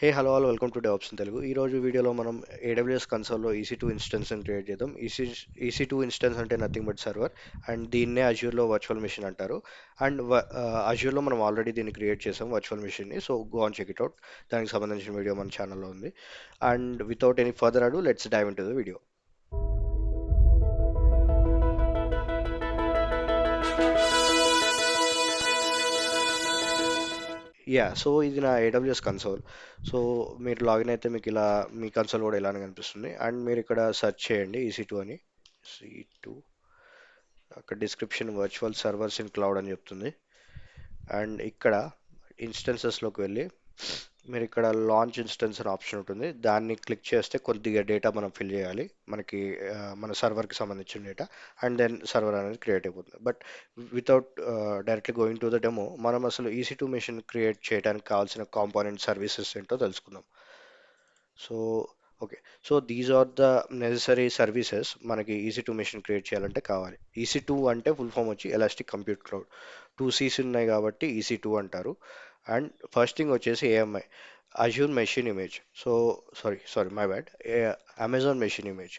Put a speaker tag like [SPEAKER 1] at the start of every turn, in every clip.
[SPEAKER 1] Hey hello all welcome to DevOps in Telugu. ఈ రోజు వీడియోలో మనం AWS కన్సోల్లో EC2 ఇన్స్టెన్స్ అని క్రియేట్ చేద్దాం. EC2 ఇన్స్టెన్స్ అంటే నథింగ్ బట్ సర్వర్ అండ్ దీన్నే అజ్యూర్లో వర్చువల్ మెషిన్ అంటారు. అండ్ అజ్యూర్లో మనం ఆల్రెడీ దీన్ని క్రియేట్ చేసాం వర్చువల్ మెషిన్ని. So go on check it out. దానికి సంబంధించిన వీడియో మన ఛానల్లో ఉంది. And without any further ado let's dive in to the video. So ఇది నా AWS కన్సోల్. సో మీరు లాగిన్ అయితే మీకు ఇలా మీ కన్సోల్ కూడా ఇలానే కనిపిస్తుంది. అండ్ మీరు ఇక్కడ సెర్చ్ చేయండి EC2 అని. EC2 అక్కడ description virtual servers in cloud అని చెప్తుంది. అండ్ ఇక్కడ ఇన్స్టెన్సెస్లోకి వెళ్ళి మీరు ఇక్కడ లాంచ్ ఇన్స్టెన్స్ అనే ఆప్షన్ ఉంటుంది. దాన్ని క్లిక్ చేస్తే కొద్దిగా డేటా మనం ఫిల్ చేయాలి, మనకి మన సర్వర్కి సంబంధించిన డేటా. అండ్ దెన్ సర్వర్ అనేది క్రియేట్ అయిపోతుంది. But without directly going to the demo, మనం అసలు EC2 మెషిన్ క్రియేట్ చేయడానికి కావాల్సిన కాంపోనెంట్ సర్వీసెస్ ఏంటో తెలుసుకుందాం. So okay, so these are the necessary services మనకి EC2 మెషిన్ క్రియేట్ చేయాలంటే కావాలి. EC2 అంటే ఫుల్ ఫామ్ వచ్చి ఎలాస్టిక్ కంప్యూట్ క్లౌడ్. 2 C's ఉన్నాయి కాబట్టి EC2 అంటారు. అండ్ ఫస్ట్ థింగ్ వచ్చేసి AMI, Azure machine image. So sorry my bad, Amazon machine image.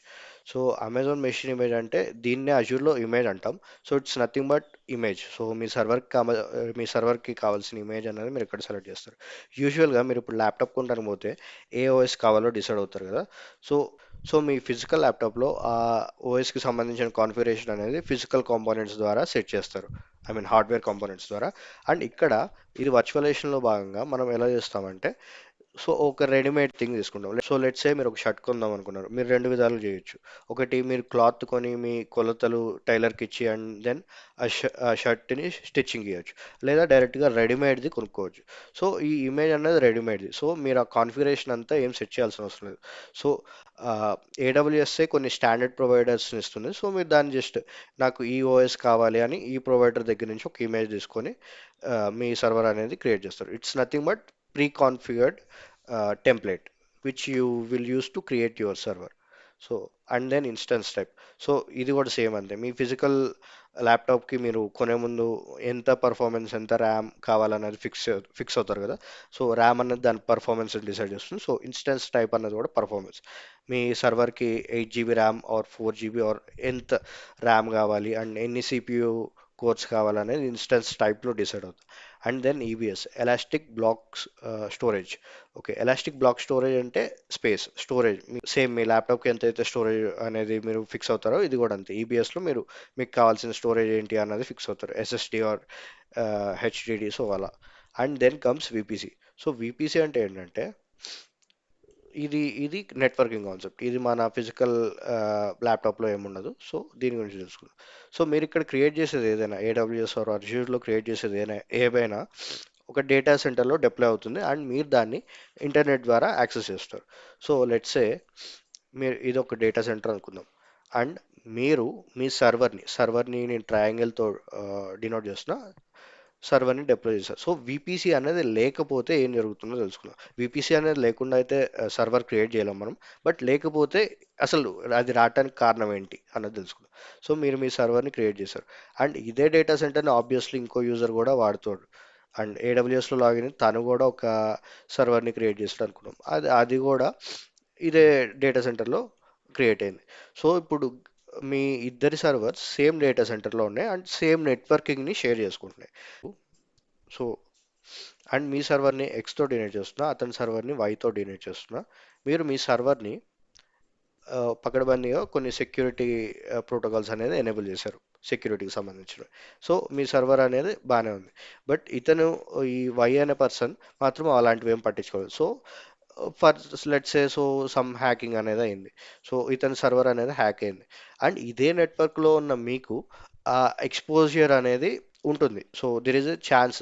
[SPEAKER 1] So Amazon machine image అంటే దీన్నే అజ్యూర్లో ఇమేజ్ అంటాం. So it's nothing but image. So మీ సర్వర్కి కావాల్సిన ఇమేజ్ అనేది మీరు ఇక్కడ సెలెక్ట్ చేస్తారు. యూజువల్గా మీరు ఇప్పుడు ల్యాప్టాప్ కొనడానికి పోతే ఏ ఓఎస్ కావాలో డిసైడ్ అవుతారు కదా. సో సో మీ ఫిజికల్ ల్యాప్టాప్లో ఆ ఓఎస్కి సంబంధించిన కాన్ఫిగరేషన్ అనేది ఫిజికల్ కాంపోనెంట్స్ ద్వారా సెట్ చేస్తారు. ఐ మీన్ హార్డ్వేర్ కాంపోనెంట్స్ ద్వారా. అండ్ ఇక్కడ ఇది వర్చువలైజేషన్లో భాగంగా మనం ఎలా చేస్తామంటే, సో ఒక రెడీమేడ్ థింగ్ తీసుకుంటాం. సో లెట్స్ సే మీరు ఒక షర్ట్ కొందాం అనుకున్నారు. మీరు రెండు విధాలు చేయొచ్చు. ఒకటి, మీరు క్లాత్ కొని మీ కొలతలు టైలర్కి ఇచ్చి అండ్ దెన్ ఆ షర్ట్ని స్టిచ్చింగ్ చేయొచ్చు. లేదా డైరెక్ట్గా రెడీమేడ్ది కొనుక్కోవచ్చు. సో ఈ ఇమేజ్ అనేది రెడీమేడ్ది. సో మీరు ఆ కాన్ఫిగరేషన్ అంతా ఏం సెట్ చేయాల్సిన అవసరం లేదు. సో AWSఏ కొన్ని స్టాండర్డ్ ప్రొవైడర్స్ని ఇస్తుంది. సో మీరు దాన్ని జస్ట్ నాకు ఈ ఓఎస్ కావాలి అని ఈ ప్రొవైడర్ దగ్గర నుంచి ఒక ఇమేజ్ తీసుకొని మీ సర్వర్ అనేది క్రియేట్ చేస్తారు. It's nothing but pre-configured template which you will use to create your server. So and then instance type. సో ఇది కూడా సేమ్ అంతే. మీ ఫిజికల్ ల్యాప్టాప్కి మీరు కొనే ముందు ఎంత పర్ఫార్మెన్స్, ఎంత ర్యామ్ కావాలన్నది ఫిక్స్ అవుతారు కదా. సో ర్యామ్ అన్నది దాని పర్ఫార్మెన్స్ డిసైడ్ చేస్తుంది. సో ఇన్స్టెన్స్ టైప్ అన్నది కూడా పర్ఫార్మెన్స్. మీ సర్వర్కి 8 GB RAM or 4 GB or ఎంత ర్యామ్ కావాలి అండ్ ఎన్ని CPU కోర్స్ కావాలనేది ఇన్స్టెన్స్ టైప్లో డిసైడ్ అవుతుంది. And then EBS, elastic block storage. Okay, elastic block storage అంటే స్పేస్ స్టోరేజ్. సేమ్ మీ ల్యాప్టాప్కి ఎంత అయితే స్టోరేజ్ అనేది మీరు ఫిక్స్ అవుతారో ఇది కూడా అంతే. EBSలో మీకు కావాల్సిన స్టోరేజ్ ఏంటి అన్నది ఫిక్స్ అవుతారు, SSD ఆర్ HDD. సో అలా. And then comes VPC. So VPC అంటే ఏంటంటే, ఇది నెట్వర్కింగ్ కాన్సెప్ట్. ఇది మన ఫిజికల్ ల్యాప్టాప్లో ఏముండదు. సో దీని గురించి తెలుసుకుందాం. సో మీరు ఇక్కడ క్రియేట్ చేసేది ఏదైనా AWS ఆర్ అజ్యూర్లో క్రియేట్ చేసేది ఏవైనా ఒక డేటా సెంటర్లో డిప్లాయ్ అవుతుంది అండ్ మీరు దాన్ని ఇంటర్నెట్ ద్వారా యాక్సెస్ చేస్తారు. సో లెట్సే మీరు ఇది ఒక డేటా సెంటర్ అనుకుందాం. అండ్ మీరు మీ సర్వర్ని నేను ట్రయాంగిల్తో డినోట్ చేస్తున్నా, సర్వర్ని డిప్లాయ్ చేశారు. సో VPC అనేది లేకపోతే ఏం జరుగుతుందో తెలుసుకుందాం. VPC అనేది లేకుండా అయితే సర్వర్ క్రియేట్ చేయలేం మనం. బట్ లేకపోతే అసలు అది రావడానికి కారణం ఏంటి అన్నది తెలుసుకుందాం. సో మీరు మీ సర్వర్ని క్రియేట్ చేశారు అండ్ ఇదే డేటా సెంటర్ని ఆబ్వియస్లీ ఇంకో యూజర్ కూడా వాడుతాడు. అండ్ AWSలో లాగిన్ తను కూడా ఒక సర్వర్ని క్రియేట్ చేస్తాడు అనుకున్నాం. అది కూడా ఇదే డేటా సెంటర్లో క్రియేట్ అయింది. సో ఇప్పుడు మీ ఇద్దరి సర్వర్స్ సేమ్ డేటా సెంటర్లో ఉన్నాయి అండ్ సేమ్ నెట్వర్కింగ్ని షేర్ చేసుకుంటున్నాయి. సో అండ్ మీ సర్వర్ని Xతో డినేట్ చేస్తున్నా, అతని సర్వర్ని Yతో డినేట్ చేస్తున్నా. మీరు మీ సర్వర్ని పకడ్బందీగా కొన్ని సెక్యూరిటీ ప్రోటోకాల్స్ అనేది ఎనేబుల్ చేశారు, సెక్యూరిటీకి సంబంధించినవి. సో మీ సర్వర్ అనేది బాగానే ఉంది. బట్ ఇతను, ఈ Y అనే పర్సన్ మాత్రం అలాంటివి ఏం పట్టించుకోలేదు. So for let's say so some hacking అనేది అయింది. సో ఇతని సర్వర్ అనేది హ్యాక్ అయింది అండ్ ఇదే నెట్వర్క్లో ఉన్న మీకు ఆ ఎక్స్పోజర్ అనేది ఉంటుంది. So there is a chance.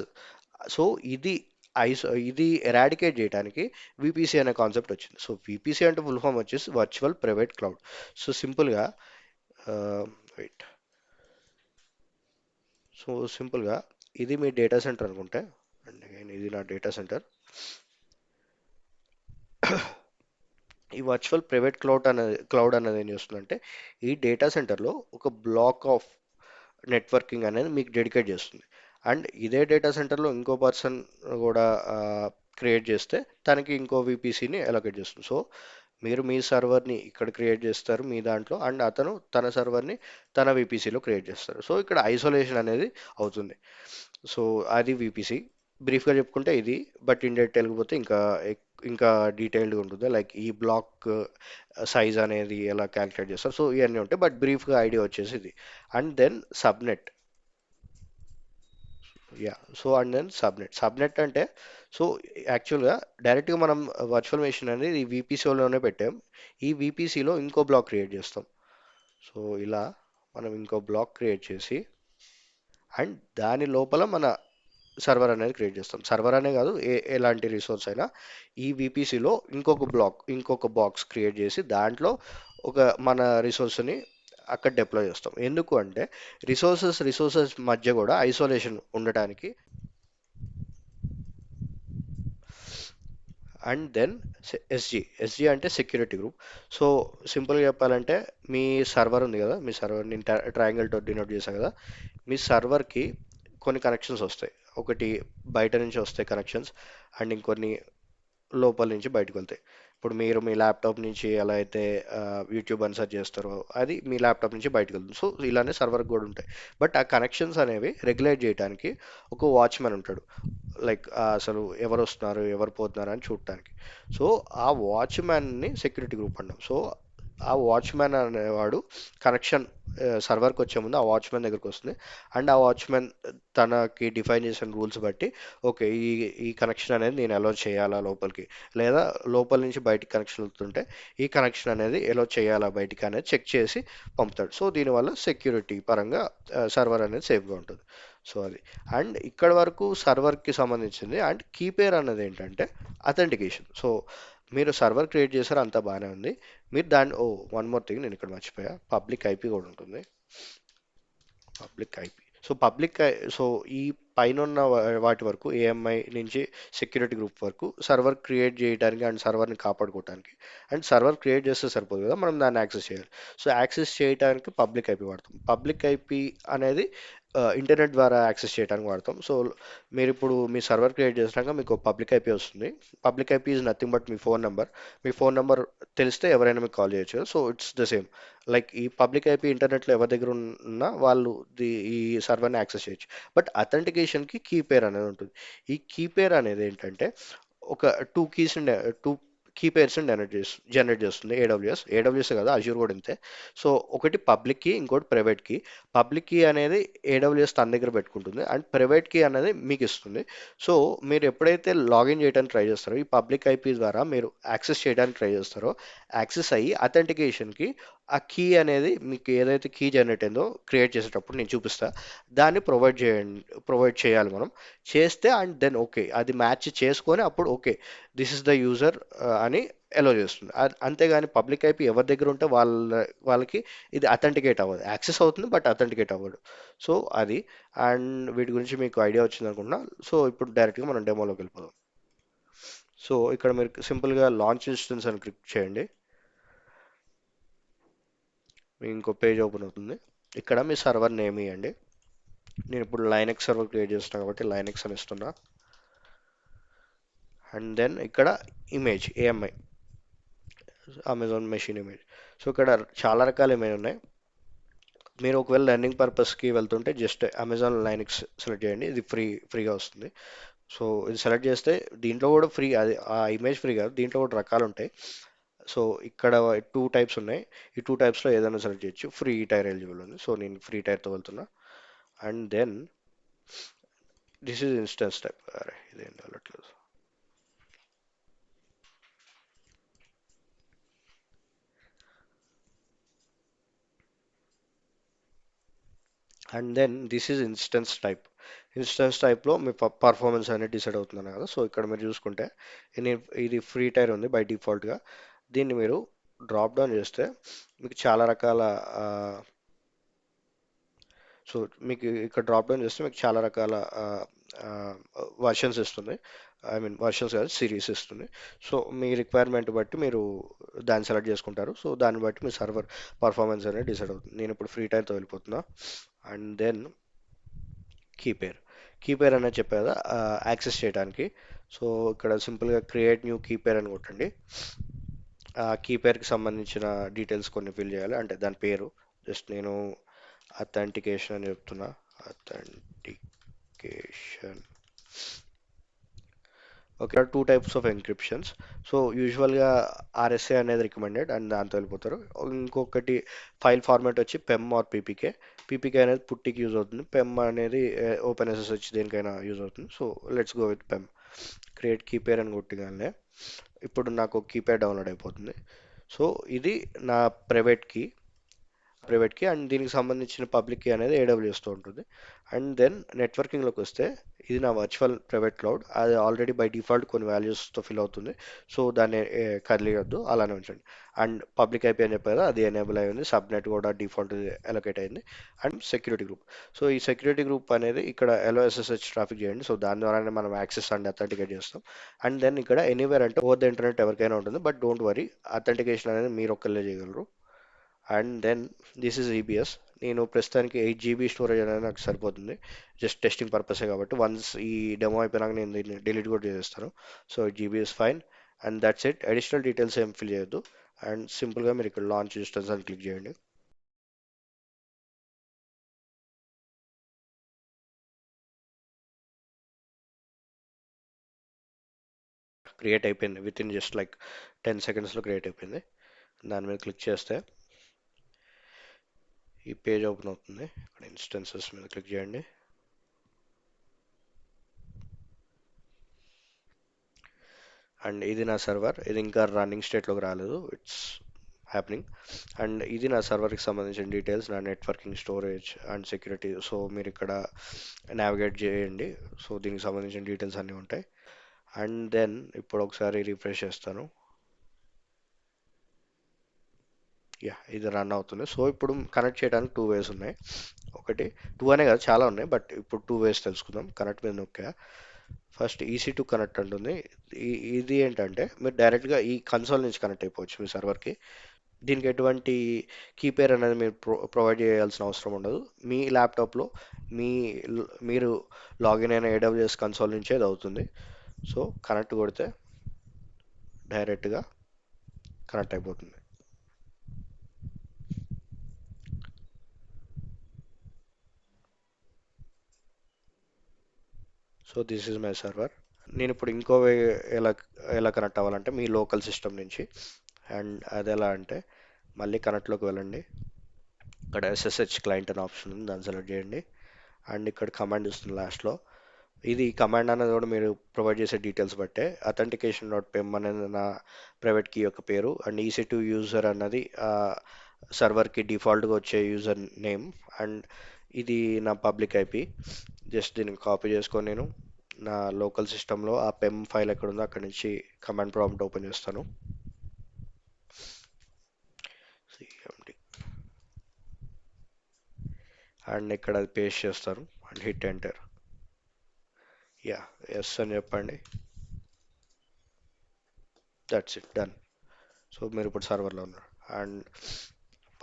[SPEAKER 1] So ఇది ఎరాడికేట్ చేయడానికి VPC అనే కాన్సెప్ట్ వచ్చింది. సో VPC అంటే ఫుల్ ఫామ్ వచ్చేసి వర్చువల్ ప్రైవేట్ క్లౌడ్. సో సింపుల్గా వెయిట్ సింపుల్గా ఇది మీ డేటా సెంటర్ అనుకుంటే, అండ్ అగైన్ ఇది నా డేటా సెంటర్. ఈ వర్చువల్ ప్రైవేట్ క్లౌడ్ అనేది ఏం చేస్తుందంటే, ఈ డేటా సెంటర్లో ఒక బ్లాక్ ఆఫ్ నెట్వర్కింగ్ అనేది మీకు డెడికేట్ చేస్తుంది. అండ్ ఇదే డేటా సెంటర్లో ఇంకో పర్సన్ కూడా క్రియేట్ చేస్తే తనకి ఇంకో VPCని అలొకేట్ చేస్తుంది. సో మీరు మీ సర్వర్ని ఇక్కడ క్రియేట్ చేస్తారు మీ దాంట్లో, అండ్ అతను తన సర్వర్ని తన VPCలో క్రియేట్ చేస్తారు. సో ఇక్కడ ఐసోలేషన్ అనేది అవుతుంది. సో అది VPC. బ్రీఫ్గా చెప్పుకుంటే ఇది, బట్ ఇన్ డెప్త్ వెళ్ళిపోతే ఇంకా డీటెయిల్డ్గా ఉంటుంది. లైక్ ఈ బ్లాక్ సైజ్ అనేది ఎలా క్యాలిక్యులేట్ చేస్తారు, సో ఇవన్నీ ఉంటాయి. బట్ బ్రీఫ్గా ఐడియా వచ్చేసి ఇది. And then subnet. Yeah, so and then subnet అంటే, సో యాక్చువల్గా డైరెక్ట్గా మనం వర్చువల్ మెషిన్ అనేది ఈ VPCలోనే పెట్టాం. ఈ VPCలో ఇంకో బ్లాక్ క్రియేట్ చేస్తాం. సో ఇలా మనం ఇంకో బ్లాక్ క్రియేట్ చేసి అండ్ దాని లోపల మన సర్వర్ అనేది క్రియేట్ చేస్తాం. సర్వర్ అనే కాదు, ఎలాంటి రిసోర్స్ అయినా ఈ VPCలో ఇంకొక బాక్స్ క్రియేట్ చేసి దాంట్లో ఒక మన రిసోర్స్ని అక్కడ డిప్లాయ్ చేస్తాం. ఎందుకు అంటే రిసోర్సెస్ మధ్య కూడా ఐసోలేషన్ ఉండటానికి. అండ్ దెన్ ఎస్జి అంటే సెక్యూరిటీ గ్రూప్. సో సింపుల్గా చెప్పాలంటే మీ సర్వర్ ఉంది కదా, మీ సర్వర్ నేను ట్రయాంగిల్తో డినోట్ చేశాను కదా, మీ సర్వర్కి కొన్ని కనెక్షన్స్ వస్తాయి. ఒకటి బయట నుంచి వస్తాయి కనెక్షన్స్, అండ్ ఇంకొన్ని లోపల నుంచి బయటకు వెళ్తాయి. ఇప్పుడు మీరు మీ ల్యాప్టాప్ నుంచి ఎలా అయితే యూట్యూబ్ అని సెర్చ్ చేస్తారో అది మీ ల్యాప్టాప్ నుంచి బయటకు వెళ్తుంది. సో ఇలానే సర్వర్కి కూడా ఉంటాయి. బట్ ఆ కనెక్షన్స్ అనేవి రెగ్యులేట్ చేయడానికి ఒక వాచ్మెన్ ఉంటాడు. లైక్ అసలు ఎవరు వస్తున్నారు ఎవరు పోతున్నారు అని చూడటానికి. సో ఆ వాచ్మ్యాన్ని సెక్యూరిటీ గ్రూప్ అంటాం. సో ఆ వాచ్మ్యాన్ అనేవాడు కనెక్షన్ సర్వర్కి వచ్చే ముందు ఆ వాచ్మెన్ దగ్గరికి వస్తుంది. అండ్ ఆ వాచ్మెన్ తనకి డిఫైన్ చేసిన రూల్స్ బట్టి ఓకే ఈ కనెక్షన్ అనేది నేను అలో చేయాలా లోపలికి, లేదా లోపల నుంచి బయటికి కనెక్షన్ వెళ్తుంటే ఈ కనెక్షన్ అనేది ఎలో చేయాలా బయటికి అనేది చెక్ చేసి పంపుతాడు. సో దీనివల్ల సెక్యూరిటీ పరంగా సర్వర్ అనేది సేఫ్గా ఉంటుంది. సో అది. అండ్ ఇక్కడ వరకు సర్వర్కి సంబంధించింది. అండ్ కీపేర్ అన్నది ఏంటంటే అథెంటికేషన్. సో మీరు సర్వర్ క్రియేట్ చేశారు, అంతా బాగానే ఉంది. మీరు దాన్ని వన్ మోర్ థింగ్ నేను ఇక్కడ మర్చిపోయా, పబ్లిక్ IP కూడా ఉంటుంది. Public IP. సో సో ఈ పైన ఉన్న వాటి వరకు AMI నుంచి సెక్యూరిటీ గ్రూప్ వరకు సర్వర్ క్రియేట్ చేయడానికి అండ్ సర్వర్ని కాపాడుకోవడానికి. అండ్ సర్వర్ క్రియేట్ చేస్తే సరిపోదు కదా, మనం దాన్ని యాక్సెస్ చేయాలి. సో యాక్సెస్ చేయడానికి పబ్లిక్ IP వాడతాం. పబ్లిక్ IP అనేది ఇంటర్నెట్ ద్వారా యాక్సెస్ చేయడానికి వాడతాం. సో మీరు ఇప్పుడు మీ సర్వర్ క్రియేట్ చేసినాక మీకు పబ్లిక్ IP వస్తుంది. Public IP is nothing but me phone number. Me phone number తెలిస్తే ఎవరైనా మీకు కాల్ చేయొచ్చు. So it's the same. Like ఈ పబ్లిక్ IP ఇంటర్నెట్లో ఎవరి దగ్గర ఉన్నా వాళ్ళు ఈ సర్వర్ని యాక్సెస్ చేయొచ్చు. బట్ అథెంటికేషన్కి కీ పేర్ అనేది ఉంటుంది. ఈ కీ పేర్ అనేది ఏంటంటే ఒక టూ కీ పేర్స్ జనరేట్ చేస్తుంది ఏడబ్ల్యూఎస్ కదా, అజ్యూర్ కూడా ఇంతే. సో ఒకటి పబ్లిక్ కీ, ఇంకోటి ప్రైవేట్ కీ. పబ్లిక్ కీ అనేది AWS తన దగ్గర పెట్టుకుంటుంది, అండ్ ప్రైవేట్ కీ అనేది మీకు ఇస్తుంది. సో మీరు ఎప్పుడైతే లాగిన్ చేయడానికి ట్రై చేస్తారో ఈ పబ్లిక్ IP ద్వారా మీరు యాక్సెస్ చేయడానికి ట్రై చేస్తారో, యాక్సెస్ అయ్యి అథెంటికేషన్కి ఆ కీ అనేది మీకు ఏదైతే కీ జనరేట్ అయిందో క్రియేట్ చేసేటప్పుడు నేను చూపిస్తా, దాన్ని ప్రొవైడ్ చేయాలి మనం. చేస్తే అండ్ దెన్ ఓకే అది మ్యాచ్ చేసుకొని అప్పుడు okay this is the user అని ఎలో చేస్తుంది. అంతేగాని పబ్లిక్ IP ఎవరి దగ్గర ఉంటే వాళ్ళకి ఇది అథెంటికేట్ అవ్వదు. యాక్సెస్ అవుతుంది బట్ అథెంటికేట్ అవ్వదు. సో అది. అండ్ వీటి గురించి మీకు ఐడియా వచ్చింది అనుకుంటున్నా. సో ఇప్పుడు డైరెక్ట్గా మనం డెమోలోకి వెళ్ళిపోదాం. సో ఇక్కడ మీరు సింపుల్గా లాంచ్ ఇన్స్టెన్స్ అని క్లిక్ చేయండి. మీకు ఇంకో పేజ్ ఓపెన్ అవుతుంది. ఇక్కడ మీ సర్వర్ నేమ్ ఇవ్వండి. నేను ఇప్పుడు లైనెక్స్ సర్వర్ క్రియేట్ చేస్తున్నాను కాబట్టి లైనెక్స్ అని ఇస్తున్నా. అండ్ దెన్ ఇక్కడ image AMI, Amazon machine image. So ఇక్కడ చాలా రకాల ఇమేజ్ ఉన్నాయి. మీరు ఒకవేళ లెర్నింగ్ పర్పస్కి వెళ్తుంటే జస్ట్ అమెజాన్ లైనెక్స్ సెలెక్ట్ చేయండి, ఇది ఫ్రీగా వస్తుంది. సో ఇది సెలెక్ట్ చేస్తే దీంట్లో కూడా ఫ్రీ, అది ఆ ఇమేజ్ ఫ్రీ కాదు, దీంట్లో కూడా రకాలు ఉంటాయి. సో ఇక్కడ 2 టైప్స్ ఉన్నాయి. ఈ 2 టైప్స్లో ఏదైనా సెలెక్ట్ చేయొచ్చు. ఫ్రీ టైర్ ఎలిజిబుల్ ఉంది, సో నేను ఫ్రీ టైర్తో వెళ్తున్నా. And then this is instance type. అరే ఇదేం వెళ్ళట్లేదు. And then this is instance టైప్లో మీ పర్ఫార్మెన్స్ అనేది డిసైడ్ అవుతున్నాను కదా. సో ఇక్కడ మీరు చూసుకుంటే ఇది ఫ్రీ టైర్ ఉంది బై డిఫాల్ట్గా. దీన్ని మీరు డ్రాప్ డౌన్ చేస్తే మీకు చాలా రకాల సో మీకు ఇక్కడ డ్రాప్ డౌన్ చేస్తే మీకు చాలా రకాల వర్షన్స్ ఇస్తుంది. ఐ మీన్ వర్షన్స్ కాదు, సిరీస్ ఇస్తుంది. సో మీ రిక్వైర్మెంట్ బట్టి మీరు దాన్ని సెలెక్ట్ చేసుకుంటారు. సో దాన్ని బట్టి మీ సర్వర్ పర్ఫార్మెన్స్ అనేది డిసైడ్ అవుతుంది. నేను ఇప్పుడు ఫ్రీ టైర్తో వెళ్ళిపోతున్నా. And then key pair key pair అనేది చెప్పా కదా యాక్సెస్ చేయడానికి. సో ఇక్కడ సింపుల్గా క్రియేట్ న్యూ కీ పేర్ అని కొట్టండి. ఆ కీ పేర్కి సంబంధించిన డీటెయిల్స్ కొన్ని ఫిల్ చేయాలి, అంటే దాని పేరు. జస్ట్ నేను అథెంటికేషన్ అని చెప్తున్నా. Authentication. Okay, two types of encryptions. So యూజువల్గా ఆర్ఎస్ఏ అనేది రికమెండెడ్ అండ్ దాంతో వెళ్ళిపోతారు. ఇంకొకటి ఫైల్ ఫార్మాట్ వచ్చి పెమ్ ఆర్ పీపీకే. పీపీకే అనేది పుట్టికి యూజ్ అవుతుంది, పెమ్ అనేది ఓపెన్ ఎస్ఎస్హెచ్ దేనికైనా యూజ్ అవుతుంది. So let's go with PEM. Create key pair అని కొట్టగానే ఇప్పుడు నాకు కీప్యాడ్ డౌన్లోడ్ అయిపోతుంది. సో ఇది నా ప్రైవేట్ కీ అండ్ దీనికి సంబంధించిన పబ్లిక్ కీ అనేది ఏడబ్ల్యూఎస్తో ఉంటుంది. అండ్ దెన్ నెట్వర్కింగ్లోకి వస్తే ఇది నా వర్చువల్ ప్రైవేట్ క్లౌడ్. అది ఆల్రెడీ బై డిఫాల్ట్ కొన్ని వాల్యూస్తో ఫిల్ అవుతుంది. సో దాన్ని కదిలియొద్దు, అలానే ఉంచండి. అండ్ పబ్లిక్ ఐపీ అని చెప్పారు, అది ఎనేబుల్ అయింది. సబ్నెట్ కూడా డిఫాల్ట్ అలొకేట్ అయింది. And security group. సో ఈ సెక్యూరిటీ గ్రూప్ అనేది ఇక్కడ ఎల్ఓఎస్ఎస్హెచ్ ట్రాఫిక్ చేయండి. సో దాని ద్వారానే మనం యాక్సెస్ అండ్ అథెంటికేట్ చేస్తాం. అండ్ దెన్ ఇక్కడ ఎనీవేర్ అంటే ఓవర్ ద ఇంటర్నెట్ ఎవరికైనా ఉంటుంది, బట్ డోంట్ వరీ, అథెంటికేషన్ అనేది మీరు ఒక్కళ్ళే చేయగలరు. And then this is EBS. నేను ప్రస్తుతానికి 8 GB స్టోరేజ్ అనేది నాకు సరిపోతుంది, జస్ట్ టెస్టింగ్ పర్పసే కాబట్టి. వన్స్ ఈ డెమో అయిపోయినాక నేను దీన్ని డిలీట్ కూడా చేసేస్తాను. So 8 GB is fine. And that's it. Additional details ఏం ఫిల్ చేయొద్దు. అండ్ సింపుల్గా మీరు ఇక్కడ లాంచ్ ఇన్స్టెన్స్ అని క్లిక్ చేయండి. క్రియేట్ అయిపోయింది, విత్ ఇన్ జస్ట్ లైక్ 10 secondsలో క్రియేట్ అయిపోయింది. దాని మీద క్లిక్ చేస్తే ఈ పేజ్ ఓపెన్ అవుతుంది. ఇక్కడ ఇన్స్టెన్సెస్ మీద క్లిక్ చేయండి. అండ్ ఇది నా సర్వర్, ఇది ఇంకా రన్నింగ్ స్టేట్లోకి రాలేదు, ఇట్స్ హ్యాపెనింగ్. అండ్ ఇది నా సర్వర్కి సంబంధించిన డీటెయిల్స్, నా networking, storage and security. So మీరు ఇక్కడ నావిగేట్ చేయండి. సో దీనికి సంబంధించిన డీటెయిల్స్ అన్నీ ఉంటాయి. అండ్ దెన్ ఇప్పుడు ఒకసారి రిఫ్రెష్ చేస్తాను. యా, ఇది రన్ అవుతుంది. సో ఇప్పుడు కనెక్ట్ చేయడానికి 2 ways ఉన్నాయి. ఒకటి, టూ అనే కాదు చాలా ఉన్నాయి, బట్ ఇప్పుడు 2 ways తెలుసుకుందాం. కనెక్ట్ మీద నొక్కా, ఫస్ట్ EC2 కనెక్ట్ అంటుంది. ఇది ఏంటంటే మీరు డైరెక్ట్గా ఈ కన్సోల్ నుంచి కనెక్ట్ అయిపోవచ్చు మీ సర్వర్కి. దీనికి ఎటువంటి కీపేర్ అనేది మీరు ప్రొవైడ్ చేయాల్సిన అవసరం ఉండదు. మీ ల్యాప్టాప్లో మీ మీరు లాగిన్ అయిన AWS కన్సోల్ నుంచే అది అవుతుంది. సో కనెక్ట్ కొడితే డైరెక్ట్గా కనెక్ట్ అయిపోతుంది. So this is my server. నేను ఇప్పుడు ఇంకో వే ఎలా ఎలా కనెక్ట్ అవ్వాలంటే మీ లోకల్ సిస్టమ్ నుంచి. అండ్ అది ఎలా అంటే మళ్ళీ కనెక్ట్లోకి వెళ్ళండి. ఇక్కడ SSH క్లయింట్ అనే ఆప్షన్ ఉంది, దాన్ని సెలెక్ట్ చేయండి. అండ్ ఇక్కడ కమాండ్ ఇస్తుంది లాస్ట్లో. ఇది కమాండ్ అనేది కూడా మీరు ప్రొవైడ్ చేసే డీటెయిల్స్ బట్టే. అథెంటికేషన్.pem అనేది నా ప్రైవేట్ కీ యొక్క పేరు. అండ్ EC2 యూజర్ అన్నది సర్వర్కి డిఫాల్ట్గా వచ్చే యూజర్ నేమ్. అండ్ ఇది నా పబ్లిక్ ఐపీ. జస్ట్ దీన్ని కాపీ చేసుకొని నేను నా లోకల్ సిస్టంలో ఆ పెమ్ ఫైల్ ఎక్కడ ఉందో అక్కడ నుంచి కమాండ్ ప్రాంప్ట్ ఓపెన్ చేస్తాను. CMD అండ్ ఇక్కడ అది పేస్ట్ చేస్తాను and hit enter. Yeah, yes అని చెప్పండి. That's it, done. సో మీరు ఇప్పుడు సర్వర్లో ఉన్నారు. అండ్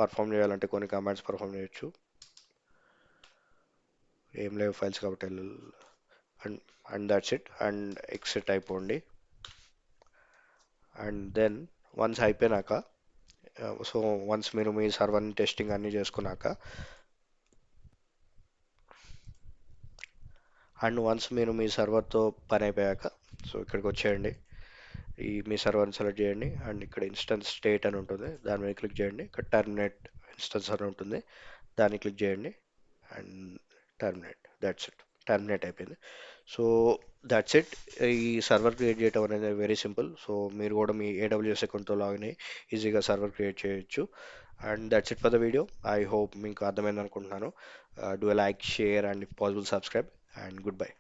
[SPEAKER 1] పర్ఫామ్ చేయాలంటే కొన్ని కమాండ్స్ పర్ఫామ్ చేయొచ్చు. ఏం లేవు ఫైల్స్ కాబట్టి and and that's it. And exit అయిపోండి. అండ్ దెన్ వన్స్ అయిపోయినాక, సో వన్స్ మీరు మీ సర్వర్ని టెస్టింగ్ అన్నీ చేసుకున్నాక, అండ్ వన్స్ మీరు మీ సర్వర్తో పని అయిపోయాక, సో ఇక్కడికి వచ్చేయండి. ఈ మీ సర్వర్ని సెలెక్ట్ చేయండి. అండ్ ఇక్కడ ఇన్స్టెన్స్ స్టేట్ అని ఉంటుంది, దాని మీద క్లిక్ చేయండి. ఇక్కడ టర్మినేట్ ఇన్స్టెన్స్ అని ఉంటుంది, దాన్ని క్లిక్ చేయండి. And terminate, that's it. Terminate అయిపోయింది. So that's it. ఈ సర్వర్ క్రియేట్ చేయడం అనేది వెరీ సింపుల్. సో మీరు కూడా మీ AWS అకౌంట్తో లాగిన్ అయ్యి ఈజీగా సర్వర్ క్రియేట్ చేయొచ్చు. And that's it for the video. I hope మీకు అర్థమైంది అనుకుంటున్నాను. Do like, share and if possible subscribe. And good bye.